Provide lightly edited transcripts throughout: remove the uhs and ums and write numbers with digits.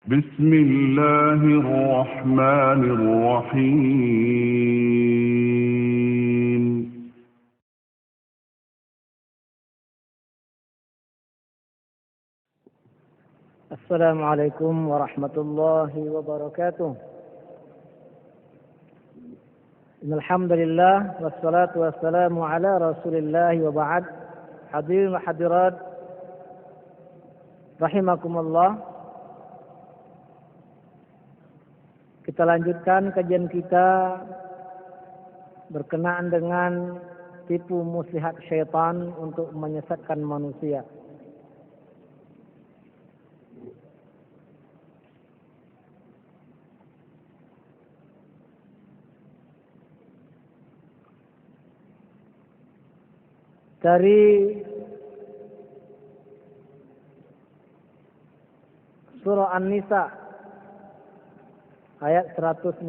بسم الله الرحمن الرحيم. السلام عليكم ورحمة الله وبركاته. إن الحمد لله والصلاة والسلام على رسول الله وبعد. Hadirin wa hadirat rahimakumullah. Kita lanjutkan kajian kita berkenaan dengan tipu muslihat syaitan untuk menyesatkan manusia. Dari surah An-Nisa ayat 116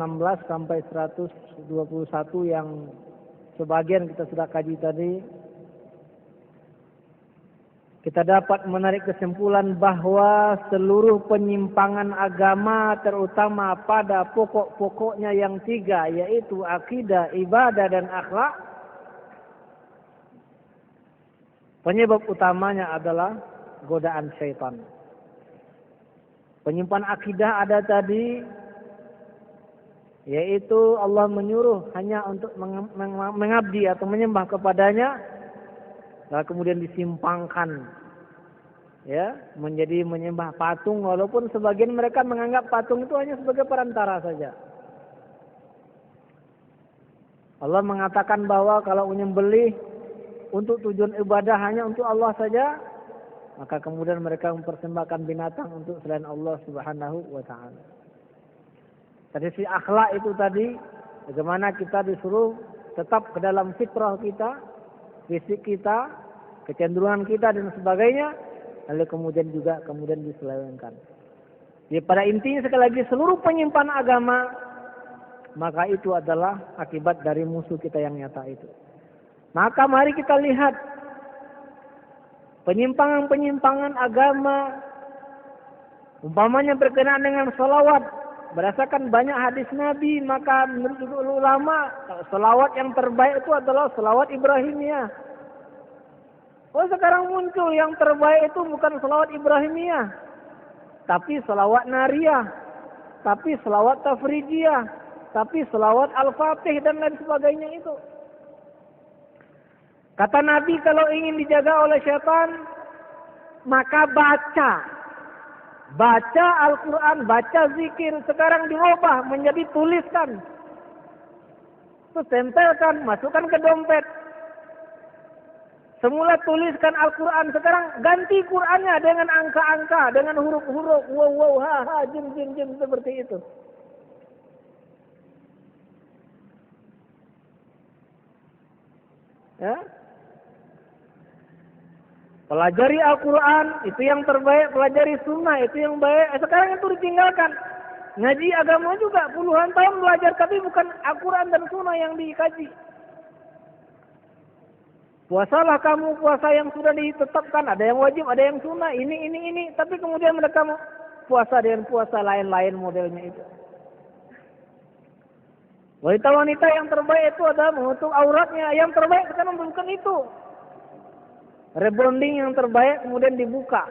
sampai 121 yang sebagian kita sudah kaji tadi, kita dapat menarik kesimpulan bahwa seluruh penyimpangan agama, terutama pada pokok-pokoknya yang tiga, yaitu akidah, ibadah, dan akhlak, penyebab utamanya adalah godaan syaitan. Penyimpangan akidah ada tadi, yaitu Allah menyuruh hanya untuk mengabdi atau menyembah kepadanya, lalu kemudian disimpangkan, ya, menjadi menyembah patung, walaupun sebagian mereka menganggap patung itu hanya sebagai perantara saja. Allah mengatakan bahwa kalau menyembelih untuk tujuan ibadah hanya untuk Allah saja, maka kemudian mereka mempersembahkan binatang untuk selain Allah Subhanahu wa ta'ala. Dari si akhlak itu tadi, bagaimana kita disuruh tetap ke dalam fitrah kita, fisik kita, kecenderungan kita dan sebagainya, lalu kemudian diselewengkan. Jadi pada intinya sekali lagi, seluruh penyimpangan agama, maka itu adalah akibat dari musuh kita yang nyata itu. Maka mari kita lihat penyimpangan-penyimpangan agama, umpamanya berkenaan dengan salawat. Berdasarkan banyak hadis Nabi, maka menurut ulama, salawat yang terbaik itu adalah salawat Ibrahimiyah. Oh, sekarang muncul yang terbaik itu bukan salawat Ibrahimiyah, tapi salawat Nariyah, tapi salawat Tafrijiyah, tapi salawat Al-Fatih dan lain sebagainya itu. Kata Nabi, kalau ingin dijaga oleh syaitan, maka baca Al-Quran, baca zikir. Sekarang diubah menjadi tuliskan. Terus tempelkan, masukkan ke dompet. Semula tuliskan Al-Quran, sekarang ganti Qurannya dengan angka-angka, dengan huruf-huruf, wow, ha, jim, seperti itu. Ya. Pelajari Al-Quran, itu yang terbaik. Pelajari sunnah, itu yang baik. Sekarang itu ditinggalkan. Ngaji agama juga puluhan tahun belajar, tapi bukan Al-Quran dan sunnah yang dikaji. Puasalah kamu, puasa yang sudah ditetapkan. Ada yang wajib, ada yang sunnah. Ini. Tapi kemudian mereka puasa dengan puasa lain-lain modelnya itu. Wanita-wanita yang terbaik itu adalah menutup auratnya. Yang terbaik sekarang bukan itu. Rebonding yang terbaik kemudian dibuka.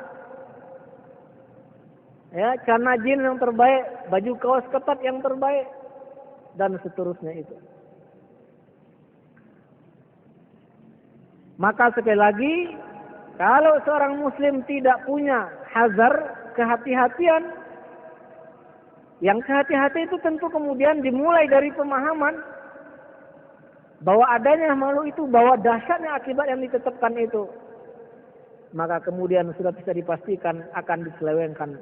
Ya, celana jin yang terbaik, baju kaos ketat yang terbaik, dan seterusnya itu. Maka sekali lagi, kalau seorang muslim tidak punya hazar, kehati-hatian, yang kehati-hati itu tentu kemudian dimulai dari pemahaman bahwa adanya makhluk itu, bahwa dahsyatnya akibat yang ditetapkan itu, maka kemudian sudah bisa dipastikan akan diselewengkan.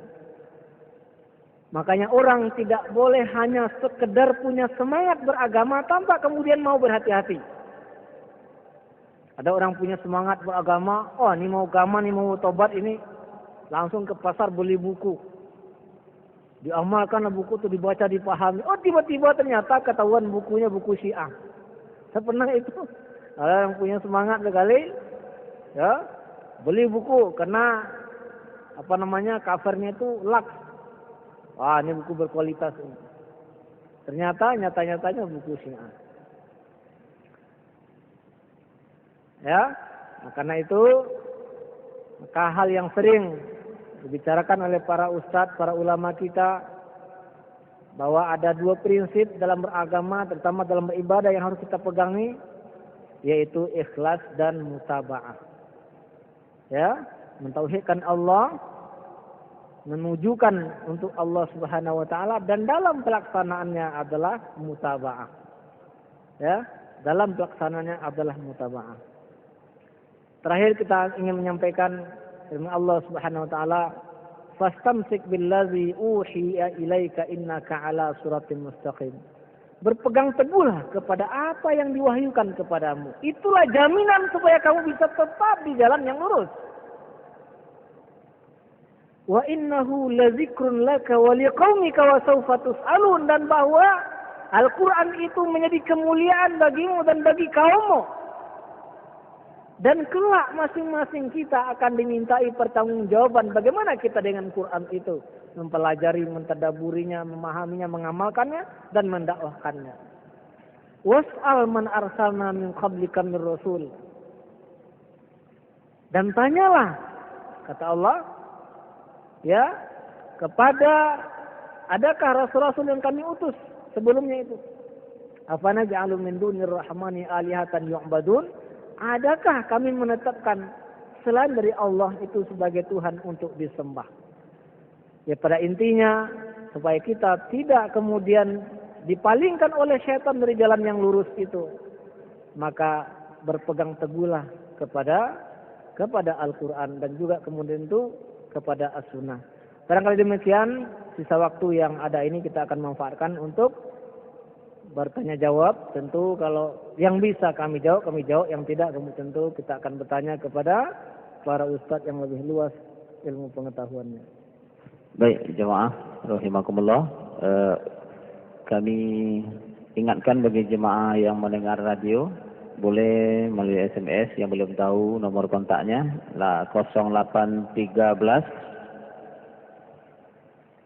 Makanya orang tidak boleh hanya sekedar punya semangat beragama tanpa kemudian mau berhati-hati. Ada orang punya semangat beragama, oh ini mau agama, ini mau tobat, ini langsung ke pasar beli buku. Diamalkan buku itu, dibaca, dipahami. Oh, tiba-tiba ternyata ketahuan bukunya buku Syiah. Saya pernah itu. Ada yang punya semangat sekali, ya, beli buku karena covernya itu laks. Wah, ini buku berkualitas. Ternyata nyata-nyatanya buku Syiah. Ya, nah, karena itu maka hal yang sering dibicarakan oleh para ustadz, para ulama kita, bahwa ada dua prinsip dalam beragama, terutama dalam beribadah yang harus kita pegangi, yaitu ikhlas dan mutaba'ah. Ya, mentauhidkan Allah, menujukan untuk Allah Subhanahu wa taala, dan dalam pelaksanaannya adalah mutaba'ah. Ya, dalam pelaksanaannya adalah mutaba'ah. Terakhir kita ingin menyampaikan firman Allah Subhanahu wa taala, "Fastamsik billazi uhiya ilaika innaka ala suratin mustaqim." Berpegang teguhlah kepada apa yang diwahyukan kepadamu. Itulah jaminan supaya kamu bisa tetap di jalan yang lurus. Wa innahu lazikrun laka wa liqaumika wa sawfa tus'alun, dan bahwa Al-Qur'an itu menjadi kemuliaan bagimu dan bagi kaummu. Dan kelak masing-masing kita akan dimintai pertanggungjawaban bagaimana kita dengan Quran itu, mempelajari, mentadaburinya, memahaminya, mengamalkannya, dan mendakwahkannya. Was'al man arsalna min qablika mir rasul. Dan tanyalah, kata Allah, ya, kepada adakah rasul-rasul yang kami utus sebelumnya itu? Afana ja'alu min dunir rahmani alihatan yu'badun? Adakah kami menetapkan selain dari Allah itu sebagai Tuhan untuk disembah? Ya, pada intinya supaya kita tidak kemudian dipalingkan oleh syaitan dari jalan yang lurus itu, maka berpegang teguhlah kepada Al-Quran dan juga kemudian itu kepada As-Sunnah. Barangkali demikian, sisa waktu yang ada ini kita akan manfaatkan untuk bertanya jawab. Tentu kalau yang bisa kami jawab, yang tidak kami tentu kita akan bertanya kepada para ustadz yang lebih luas ilmu pengetahuannya. Baik, jemaah rahimakumullah, kami ingatkan bagi jemaah yang mendengar radio, boleh melalui SMS, yang belum tahu nomor kontaknya lah 0813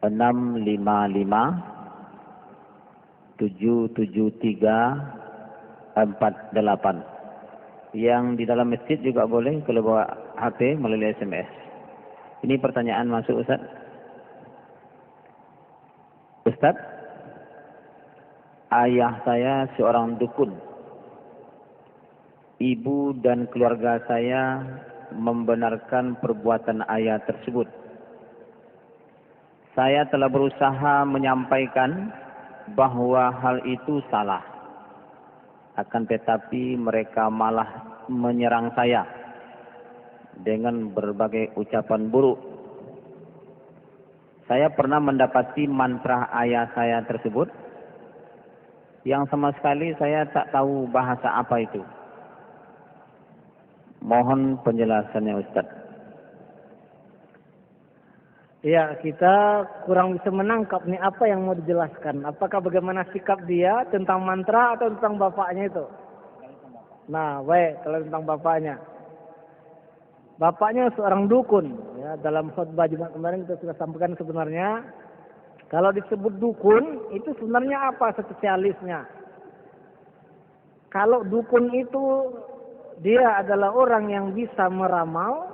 655 77348. Yang di dalam masjid juga boleh kalau bawa HP melalui SMS. Ini pertanyaan masuk, Ustaz. Ustaz, ayah saya seorang dukun. Ibu dan keluarga saya membenarkan perbuatan ayah tersebut. Saya telah berusaha menyampaikan bahwa hal itu salah. Akan tetapi mereka malah menyerang saya dengan berbagai ucapan buruk. Saya pernah mendapati mantra ayah saya tersebut yang sama sekali saya tak tahu bahasa apa itu. Mohon penjelasannya, Ustaz. Ya, kita kurang bisa menangkap nih apa yang mau dijelaskan. Apakah bagaimana sikap dia tentang mantra atau tentang bapaknya itu? Nah, baik, kalau tentang bapaknya. Bapaknya seorang dukun. Ya, dalam khutbah Jumat kemarin kita sudah sampaikan sebenarnya. Kalau disebut dukun, itu sebenarnya apa spesialisnya? Kalau dukun itu dia adalah orang yang bisa meramal,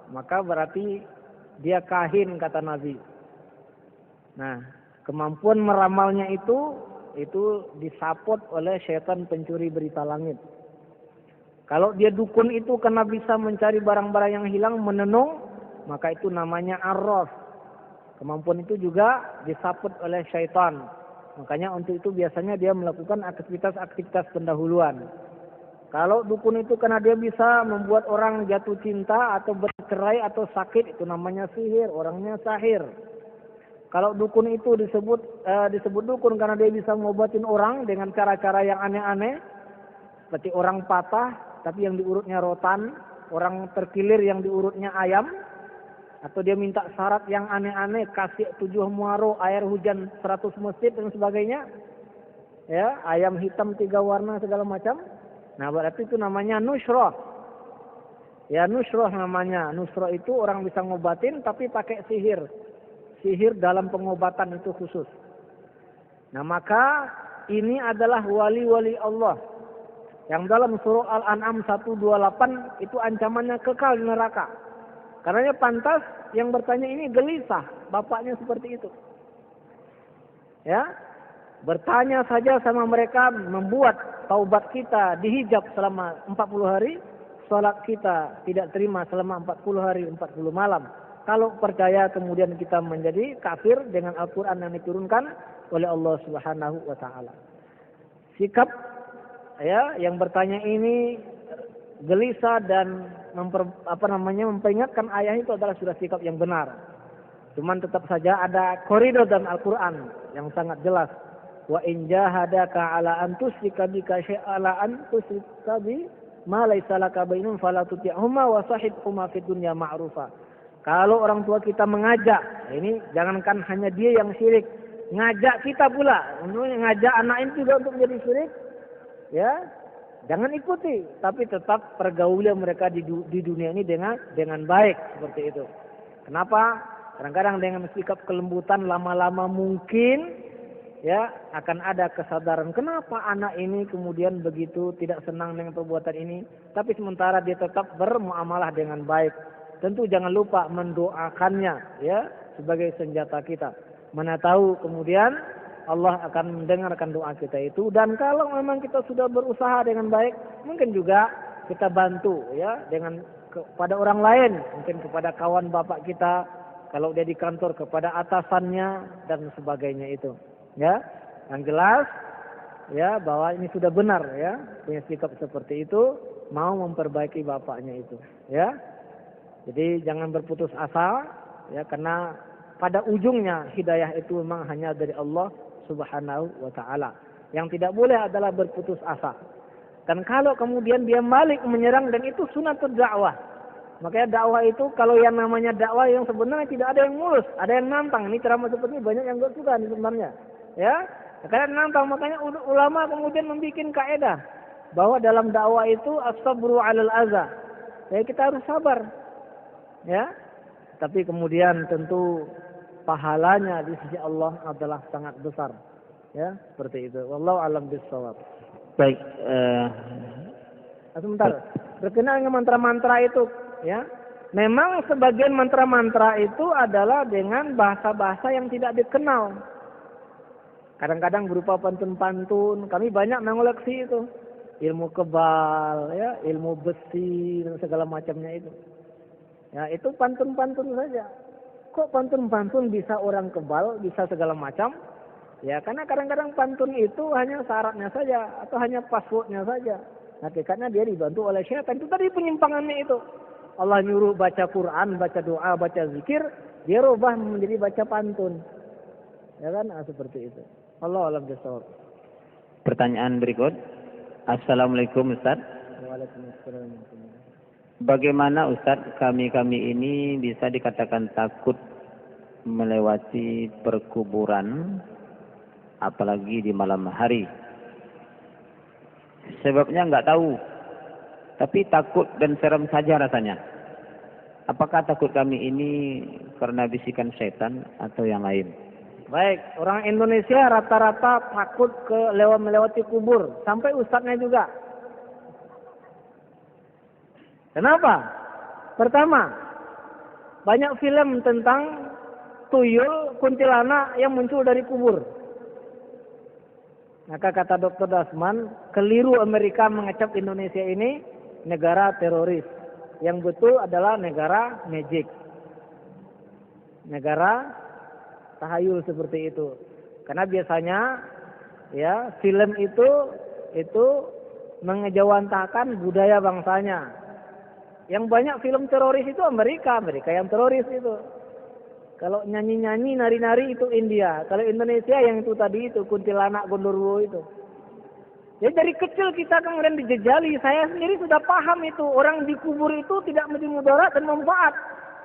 maka berarti dia kahin, kata Nabi. Nah, kemampuan meramalnya itu disapot oleh syaitan pencuri berita langit. Kalau dia dukun itu karena bisa mencari barang-barang yang hilang, menenung, maka itu namanya arraf. Kemampuan itu juga disapot oleh syaitan. Makanya untuk itu biasanya dia melakukan aktivitas-aktivitas pendahuluan. Kalau dukun itu karena dia bisa membuat orang jatuh cinta atau bercerai atau sakit, itu namanya sihir, orangnya sahir. Kalau dukun itu disebut dukun karena dia bisa mengobatin orang dengan cara-cara yang aneh-aneh, seperti orang patah tapi yang diurutnya rotan, orang terkilir yang diurutnya ayam, atau dia minta syarat yang aneh-aneh, kasih 7 muaro, air hujan 100 masjid dan sebagainya. Ya, ayam hitam 3 warna segala macam. Nah, berarti itu namanya nusroh. Ya, nusroh namanya. Nusroh itu orang bisa ngobatin tapi pakai sihir. sihir dalam pengobatan itu khusus. Nah, maka ini adalah wali-wali Allah yang dalam surah Al-An'am 128 itu ancamannya kekal di neraka. Karenanya pantas yang bertanya ini gelisah, bapaknya seperti itu. Ya, bertanya saja sama mereka, membuat taubat kita dihijab selama 40 hari, salat kita tidak terima selama 40 hari 40 malam. Kalau percaya kemudian kita menjadi kafir dengan Al-Quran yang diturunkan oleh Allah Subhanahu wa taala. Sikap ya yang bertanya ini gelisah dan memperingatkan ayah itu adalah sudah sikap yang benar. Cuman tetap saja ada koridor dan Al-Quran yang sangat jelas. Wa in jahadaka ala an tusyrika bika syai'ala an tusyrika bi ma laysa laka bainun fala tuti'huma wa sahibhuma fid dunya ma'rufa. Kalau orang tua kita mengajak, ini jangankan hanya dia yang syirik, ngajak kita pula, ngajak anak ini juga untuk menjadi syirik, ya jangan ikuti, tapi tetap pergaulan mereka di dunia ini dengan baik seperti itu. Kenapa? Kadang-kadang dengan sikap kelembutan lama-lama mungkin ya akan ada kesadaran kenapa anak ini kemudian begitu tidak senang dengan perbuatan ini, tapi sementara dia tetap bermuamalah dengan baik. Tentu jangan lupa mendoakannya ya sebagai senjata kita. Mana tahu kemudian Allah akan mendengarkan doa kita itu, dan kalau memang kita sudah berusaha dengan baik, mungkin juga kita bantu ya dengan kepada orang lain, mungkin kepada kawan bapak kita, kalau dia di kantor kepada atasannya dan sebagainya itu. Ya, yang jelas ya bahwa ini sudah benar ya punya sikap seperti itu, mau memperbaiki bapaknya itu ya. Jadi jangan berputus asa ya, karena pada ujungnya hidayah itu memang hanya dari Allah Subhanahu wa taala. Yang tidak boleh adalah berputus asa. Dan kalau kemudian dia balik menyerang, dan itu sunatul dakwah. Makanya dakwah itu kalau yang namanya dakwah yang sebenarnya tidak ada yang mulus, ada yang nantang. Ini ceramah seperti ini banyak yang gak suka sebenarnya. Ya, karena nantang, makanya ulama kemudian membuat kaidah bahwa dalam dakwah itu as-sabru 'alal adza. Ya, kita harus sabar. Ya. Tapi kemudian tentu pahalanya di sisi Allah adalah sangat besar. Ya, seperti itu. Wallahu a'lam bishawab. Baik, sebentar. Berkenaan dengan mantra-mantra itu, ya. Memang sebagian mantra-mantra itu adalah dengan bahasa-bahasa yang tidak dikenal. Kadang-kadang berupa pantun-pantun. Kami banyak mengoleksi itu. Ilmu kebal, ya, ilmu besi dan segala macamnya itu. Ya, itu pantun-pantun saja. Kok pantun-pantun bisa orang kebal, bisa segala macam? Ya, karena kadang-kadang pantun itu hanya syaratnya saja atau hanya passwordnya saja. Hakikatnya dia dibantu oleh syaitan. Itu tadi penyimpangannya itu. Allah nyuruh baca Quran, baca doa, baca zikir, dia rubah menjadi baca pantun. Ya kan? Seperti itu. Allah a'lam bishawab. Pertanyaan berikut. Assalamualaikum Ustaz. Waalaikumsalam. Bagaimana Ustaz kami ini bisa dikatakan takut melewati perkuburan apalagi di malam hari? Sebabnya nggak tahu, tapi takut dan serem saja rasanya. Apakah takut kami ini karena bisikan setan atau yang lain? Baik, orang Indonesia rata-rata takut melewati kubur, sampai ustadznya juga. Kenapa? Pertama, banyak film tentang tuyul, kuntilanak yang muncul dari kubur. Maka kata Dr. Dasman, keliru Amerika mengecap Indonesia ini negara teroris. Yang betul adalah negara magic. Negara tahayul seperti itu. Karena biasanya ya film itu mengejawantahkan budaya bangsanya. Yang banyak film teroris itu Amerika yang teroris itu. Kalau nyanyi-nyanyi, nari-nari itu India. Kalau Indonesia yang itu tadi itu kuntilanak, gondorwo itu. Jadi dari kecil kita kemudian dijejali. Saya sendiri sudah paham itu. Orang di kubur itu tidak menjadi mudarat dan manfaat.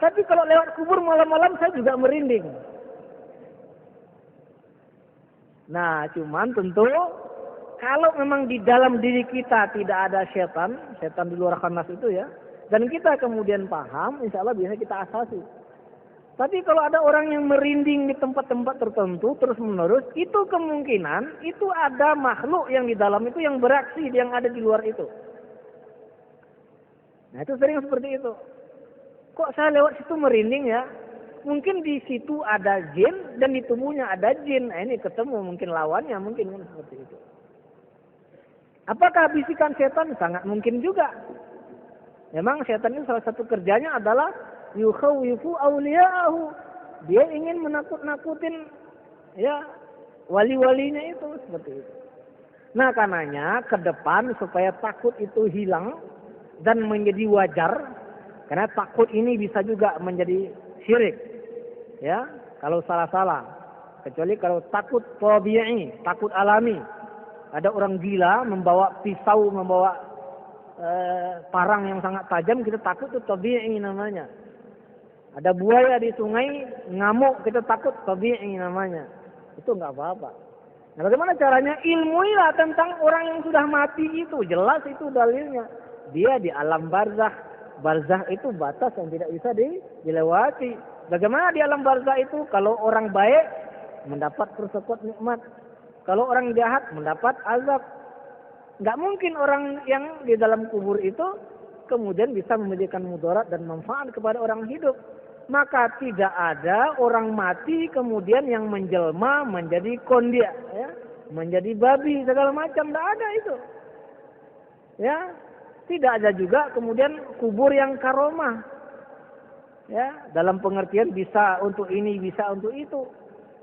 Tapi kalau lewat kubur malam-malam saya juga merinding. Nah, cuman tentu kalau memang di dalam diri kita tidak ada setan di luar khanas itu ya, dan kita kemudian paham, insya Allah bisa kita asasi. Tapi kalau ada orang yang merinding di tempat-tempat tertentu terus-menerus, itu kemungkinan itu ada makhluk yang di dalam itu yang beraksi, yang ada di luar itu. Nah itu sering seperti itu. Kok saya lewat situ merinding ya? Mungkin di situ ada jin dan di tubuhnya ada jin. Nah ini ketemu mungkin lawannya, mungkin seperti itu. Apakah bisikan setan? Sangat mungkin juga. Memang setan itu salah satu kerjanya adalah yukhawifu awliya'ahu. Dia ingin menakut-nakutin ya wali-walinya itu seperti itu. Nah, karenanya ke depan supaya takut itu hilang dan menjadi wajar, karena takut ini bisa juga menjadi syirik. Ya, kalau salah-salah. Kecuali kalau takut tabi'i, takut alami. Ada orang gila membawa pisau, membawa parang yang sangat tajam, kita takut, itu tabi'i namanya. Ada buaya di sungai ngamuk, kita takut, tabi'i namanya. Itu enggak apa-apa. Nah, bagaimana caranya? Ilmuilah tentang orang yang sudah mati itu, jelas itu dalilnya. Dia di alam barzakh. Barzakh itu batas yang tidak bisa dilewati. Bagaimana di alam barzakh itu? Kalau orang baik mendapat persekut nikmat, kalau orang jahat mendapat azab. Nggak mungkin orang yang di dalam kubur itu kemudian bisa memberikan mudarat dan manfaat kepada orang hidup. Maka tidak ada orang mati kemudian yang menjelma menjadi kondia, ya, menjadi babi segala macam. Tidak ada itu. Ya, tidak ada juga kemudian kubur yang karomah. Ya, dalam pengertian bisa untuk ini, bisa untuk itu.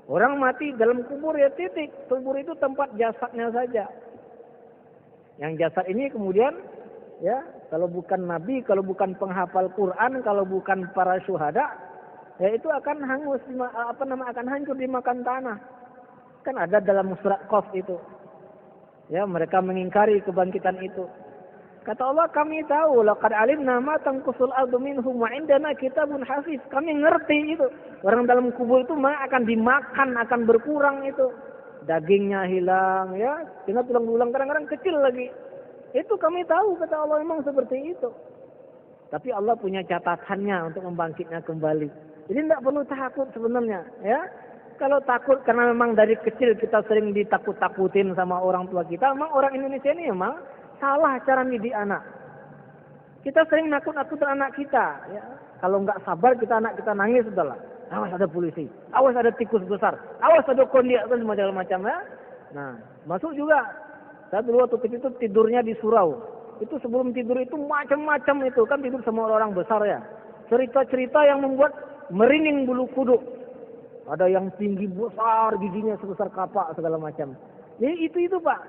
Orang mati dalam kubur ya titik. Kubur itu tempat jasadnya saja. Yang jasad ini kemudian ya, kalau bukan nabi, kalau bukan penghafal Quran, kalau bukan para syuhada, ya itu akan hangus, akan hancur dimakan tanah. Kan ada dalam surat Qaf itu. Ya, mereka mengingkari kebangkitan itu. Kata Allah, kami tahu, laqad alimna ma tanqusul ardu minhum wa indana kitabun hafiz. Kami ngerti itu. Orang dalam kubur itu akan dimakan, akan berkurang itu. Dagingnya hilang, ya, tinggal tulang-tulang kadang-kadang kecil lagi. Itu kami tahu, kata Allah, memang seperti itu. Tapi Allah punya catatannya untuk membangkitnya kembali. Jadi tidak perlu takut sebenarnya, ya. Kalau takut karena memang dari kecil kita sering ditakut-takutin sama orang tua kita, memang orang Indonesia ini memang salah cara mendidik anak. Kita sering nakut-nakutin anak kita, ya. Kalau nggak sabar anak kita nangis sudahlah. Awas ada polisi, awas ada tikus besar, awas ada kondiak dan macam-macam ya. Nah, masuk juga. Saya dulu waktu kecil itu tidurnya di surau. Itu sebelum tidur itu macam-macam itu kan tidur sama orang besar ya. Cerita-cerita yang membuat merinding bulu kuduk. Ada yang tinggi besar, giginya sebesar kapak segala macam. Jadi itu Pak.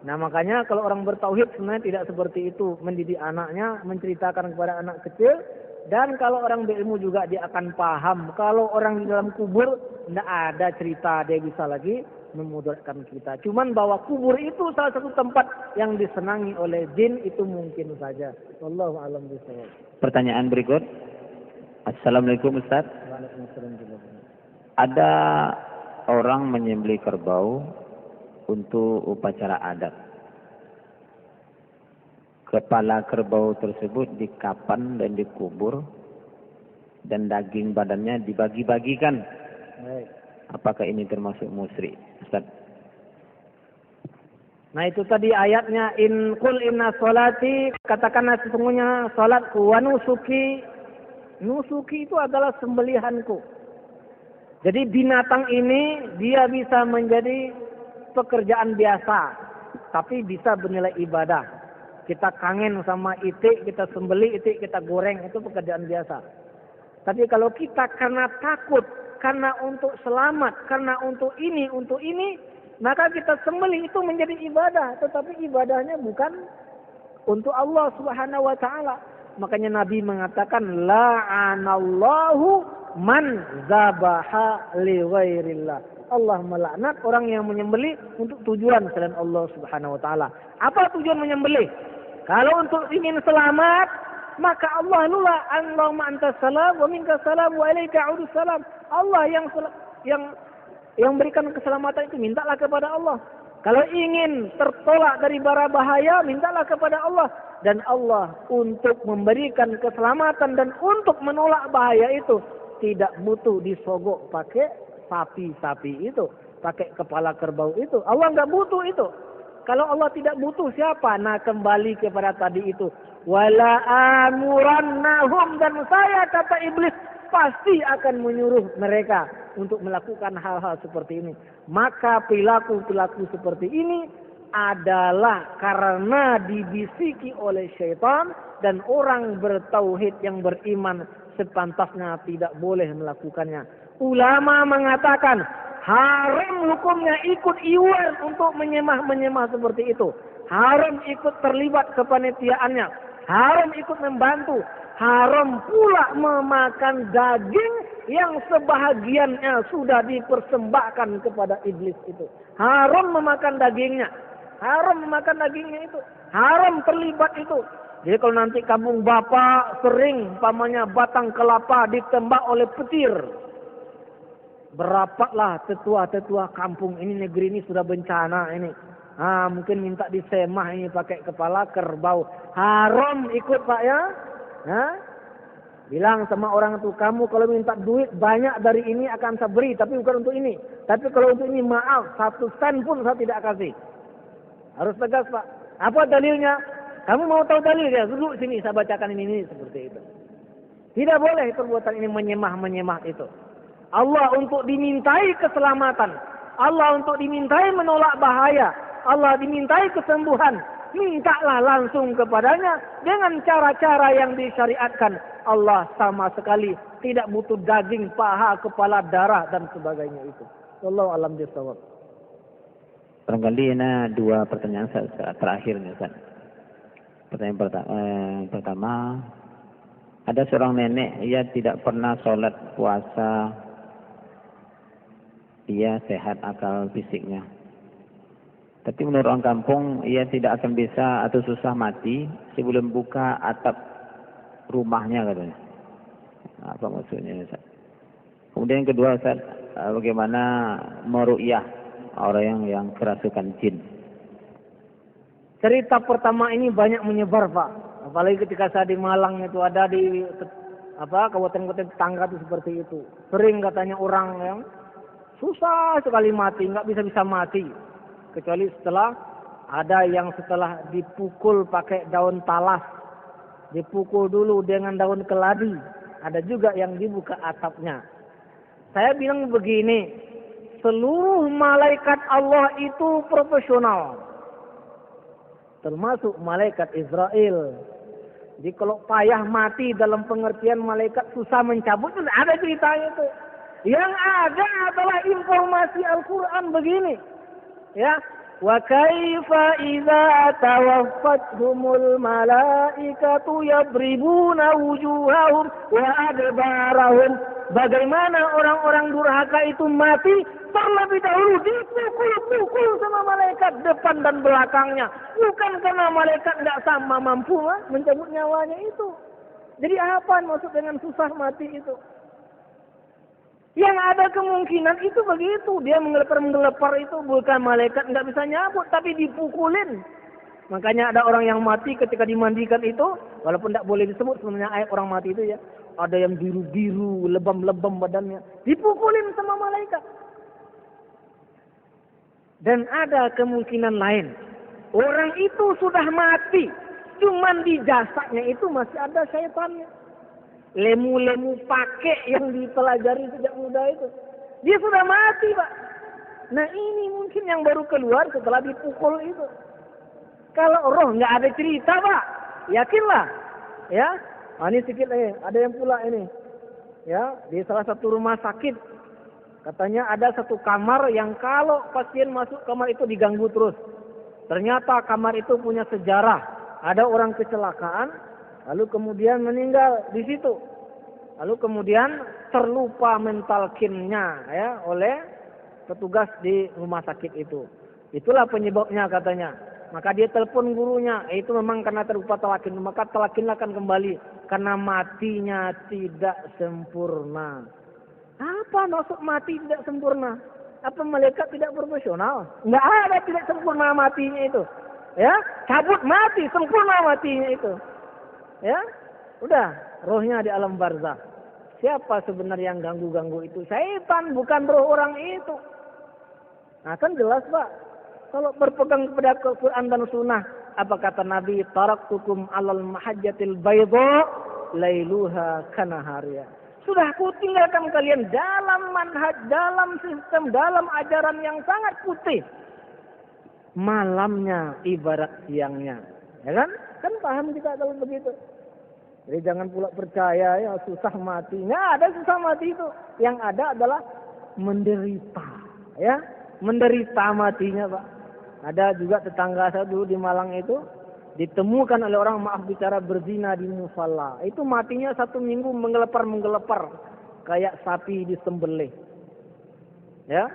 Nah makanya kalau orang bertauhid sebenarnya tidak seperti itu mendidik anaknya, menceritakan kepada anak kecil. Dan kalau orang berilmu juga dia akan paham. Kalau orang di dalam kubur tidak ada cerita dia bisa lagi memudaratkan kita. Cuman bahwa kubur itu salah satu tempat yang disenangi oleh jin itu mungkin saja. Wallahu a'lam bishawab. Pertanyaan berikut. Assalamualaikum Ustaz. Waalaikumsalam. Ada orang menyembelih kerbau untuk upacara adat. Kepala kerbau tersebut dikapan dan dikubur dan daging badannya dibagi-bagikan. Baik. Apakah ini termasuk musyrik, Ustaz? Nah itu tadi ayatnya in qul inna sholati, katakanlah sesungguhnya salatku, wa nusuki. Nusuki itu adalah sembelihanku. Jadi binatang ini dia bisa menjadi pekerjaan biasa, tapi bisa bernilai ibadah. Kita kangen sama itik, kita sembelih itik, kita goreng, itu pekerjaan biasa. Tapi kalau kita karena takut, karena untuk selamat, karena untuk ini, maka kita sembelih itu menjadi ibadah. Tetapi ibadahnya bukan untuk Allah Subhanahu wa ta'ala. Makanya Nabi mengatakan, la'anallahu man zabaha li ghairillah. Allah melaknat orang yang menyembelih untuk tujuan selain Allah Subhanahu wa ta'ala. Apa tujuan menyembelih? Kalau untuk ingin selamat, maka Allah nula Allahumma antas salam wa minkas salam wa ilaika a'udus salam. Allah yang berikan keselamatan itu mintalah kepada Allah. Kalau ingin tertolak dari bara bahaya, mintalah kepada Allah. Dan Allah untuk memberikan keselamatan dan untuk menolak bahaya itu, tidak butuh disogok pakai sapi-sapi itu, pakai kepala kerbau itu. Allah nggak butuh itu. Kalau Allah tidak butuh siapa? Nah, kembali kepada tadi itu. Wala amurannahum, dan saya kata iblis pasti akan menyuruh mereka untuk melakukan hal-hal seperti ini. Maka perilaku-perilaku seperti ini adalah karena dibisiki oleh syaitan, dan orang bertauhid yang beriman sepantasnya tidak boleh melakukannya. Ulama mengatakan haram hukumnya ikut iwan untuk menyemah-menyemah seperti itu. Haram ikut terlibat kepanitiaannya. Haram ikut membantu. Haram pula memakan daging yang sebahagiannya sudah dipersembahkan kepada iblis itu. Haram memakan dagingnya. Haram memakan dagingnya itu. Haram terlibat itu. Jadi kalau nanti kampung bapak sering pamannya batang kelapa ditembak oleh petir. Berapalah tetua-tetua kampung ini, negeri ini sudah bencana ini. Mungkin minta disemah ini pakai kepala kerbau. Haram ikut pak ya. Bilang sama orang itu, kamu kalau minta duit banyak dari ini akan saya beri, tapi bukan untuk ini. Tapi kalau untuk ini maaf, 1 sen pun saya tidak kasih. Harus tegas pak. Apa dalilnya? Kamu mau tahu dalilnya? Duduk sini, saya bacakan ini seperti itu. Tidak boleh perbuatan ini menyemah-menyemah itu. Allah untuk dimintai keselamatan. Allah untuk dimintai menolak bahaya. Allah dimintai kesembuhan. Mintalah langsung kepadanya dengan cara-cara yang disyariatkan. Allah sama sekali tidak butuh daging, paha, kepala, darah dan sebagainya itu. Wallahu a'lam bishawab. Barangkali ini 2 pertanyaan terakhir nih Ustaz. Pertanyaan pertama, ada seorang nenek, ia tidak pernah sholat puasa, ia sehat akal fisiknya. Tapi menurut orang kampung, ia tidak akan bisa atau susah mati sebelum buka atap rumahnya katanya. Apa maksudnya Ustaz? Kemudian yang kedua Ustaz, bagaimana meru'yah orang yang kerasukan jin? Cerita pertama ini banyak menyebar pak. Apalagi ketika saya di Malang itu ada di kabupaten-kabupaten tetangga itu seperti itu. Sering katanya orang yang susah sekali mati, nggak bisa mati. Kecuali setelah ada yang setelah dipukul pakai daun talas. Dipukul dulu dengan daun keladi. Ada juga yang dibuka atapnya. Saya bilang begini, seluruh malaikat Allah itu profesional. Termasuk malaikat Israel. Jadi kalau payah mati dalam pengertian malaikat susah mencabut, ada ceritanya itu. Yang ada adalah informasi Al-Quran begini. Ya, wa kaifa idza tawaffathumul malaikatu yadribuna wujuhahum wa adbarahum. Bagaimana orang-orang durhaka itu mati terlebih dahulu dipukul-pukul sama malaikat depan dan belakangnya. Bukan karena malaikat tidak sama mampu mencabut nyawanya itu. Jadi apa maksud dengan susah mati itu? Yang ada kemungkinan itu begitu. Dia menggelepar itu bukan malaikat tidak bisa nyabut, tapi dipukulin. Makanya ada orang yang mati ketika dimandikan itu, walaupun tidak boleh disebut sebenarnya aib orang mati itu ya. Ada yang biru-biru, lebam-lebam badannya. Dipukulin sama malaikat. Dan ada kemungkinan lain. Orang itu sudah mati. Cuman di jasadnya itu masih ada syaitannya. Lemu-lemu pakai yang dipelajari sejak muda itu. Dia sudah mati pak. Nah ini mungkin yang baru keluar setelah dipukul itu. Kalau roh nggak ada cerita pak. Yakinlah. Ya. Ini sedikit ada yang pula ini. Ya, di salah satu rumah sakit. Katanya ada satu kamar yang kalau pasien masuk kamar itu diganggu terus. Ternyata kamar itu punya sejarah. Ada orang kecelakaan, lalu kemudian meninggal di situ. Lalu kemudian terlupa mentalkinnya ya oleh petugas di rumah sakit itu. Itulah penyebabnya katanya. Maka dia telepon gurunya, itu memang karena terlupa talakin. Maka talakinlah akan kembali. Karena matinya tidak sempurna. Apa maksud mati tidak sempurna? Apa malaikat tidak profesional? Enggak ada tidak sempurna matinya itu. Ya, cabut mati, sempurna matinya itu. Ya, udah, rohnya di alam barzakh. Siapa sebenarnya yang ganggu-ganggu itu? Syaitan, bukan roh orang itu. Nah kan jelas Pak. Kalau berpegang kepada Quran dan Sunnah, apa kata Nabi? Taraktukum alal mahajjatil bayda lailuha kanahariya. Sudah aku tinggalkan kalian dalam manhaj, dalam sistem, dalam ajaran yang sangat putih. Malamnya ibarat siangnya. Ya kan? Kan paham kita kalau begitu. Jadi jangan pula percaya ya susah mati. Nggak ada susah mati itu. Yang ada adalah menderita. Ya, menderita matinya Pak. Ada juga tetangga saya dulu di Malang itu. Ditemukan oleh orang, maaf bicara, berzina di musala. Itu matinya 1 minggu menggelepar-menggelepar. Kayak sapi disembelih. Ya.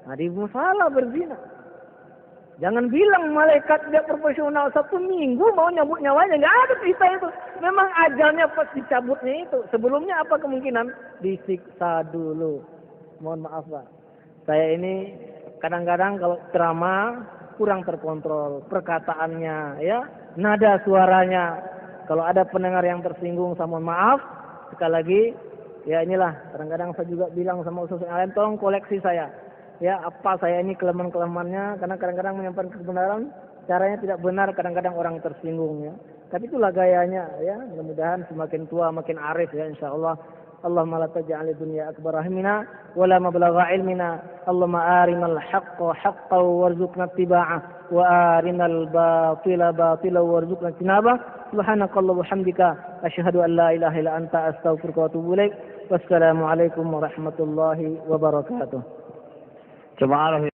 Nah di musala berzina. Jangan bilang malaikat tidak profesional 1 minggu mau nyabut nyawanya. Nggak ada cerita itu. Memang ajalnya pas dicabutnya itu. Sebelumnya apa kemungkinan? Disiksa dulu. Mohon maaf Pak. Saya ini kadang-kadang kalau ceramah kurang terkontrol perkataannya, ya, nada suaranya. Kalau ada pendengar yang tersinggung, saya mohon maaf. Sekali lagi, ya inilah. Kadang-kadang saya juga bilang sama usus yang lain, tolong koleksi saya. Ya, apa saya ini kelemahan-kelemahannya? Karena kadang-kadang menyampaikan kebenaran, caranya tidak benar. Kadang-kadang orang tersinggung, ya. Tapi itulah gayanya, ya. Mudah-mudahan semakin tua makin arif, ya, insya Allah. Allahumma la taj'al dunya akbar rahmina wa la mablagha ilmina. Allahumma arinal haqqa haqqan warzuqna ittiba'ah wa arinal batila batila warzuqna ijtinabah. Subhanakallahumma wa bihamdika asyhadu an la ilaha illa anta astaghfiruka wa atubu ilaik. Wassalamu alaikum warahmatullahi wabarakatuh. Jemaah